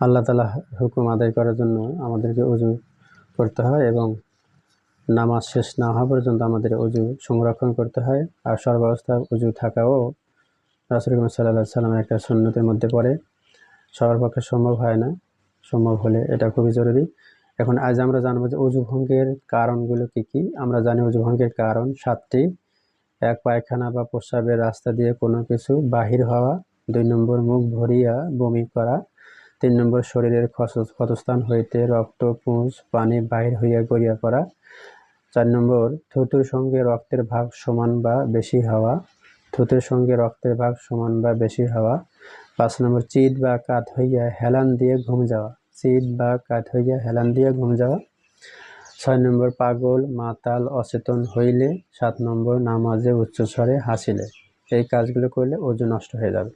আল্লাহ তাআলা হুকুম আদায় করার জন্য আমাদেরকে ওযু করতে হয় এবং নামাজ শেষ না হওয়া পর্যন্ত আমাদের ওযু সংরক্ষণ করতে হয়। আর সর্বাবস্থায় ওযু থাকাও রাসূল করিম সাল্লাল্লাহু আলাইহি সাল্লামের একটা সুন্নতের মধ্যে পড়ে। সবার পক্ষে সম্ভব হয় না, সম্ভব হলে এটা খুবই জরুরি। এখন আজ আমরা জানবো যে ওযু ভঙ্গের কারণগুলো কি কি। আমরা জানি ওযু ভঙ্গের কারণ ৭টি। ১, পায়খানা বা প্রস্রাবের রাস্তা দিয়ে কোনো কিছু বাহির হওয়া। ২ নম্বর, মুখ ভরিয়া বমি করা। ৩ নম্বর, শরীরের ক্ষতস্থান হইতে রক্ত, পুঁজ, পানি বাহির হইয়া গড়িয়া পড়া। ৪ নম্বর, থুতুর সঙ্গে রক্তের ভাগ সমান বা বেশি হওয়া। থুতুর সঙ্গে রক্তের ভাগ সমান বা বেশি হওয়া। ৫ নম্বর, চিৎ বা কাত হইয়া হেলান দিয়ে ঘুম যাওয়া। চিৎ বা কাত হইয়া হেলান দিয়ে ঘুম যাওয়া। ৬ নম্বর, পাগল, মাতাল, অচেতন হইলে। ৭ নম্বর, নামাজে উচ্চস্বরে হাসিলে। এই কাজগুলো করলে ওযু নষ্ট হয়ে যাবে।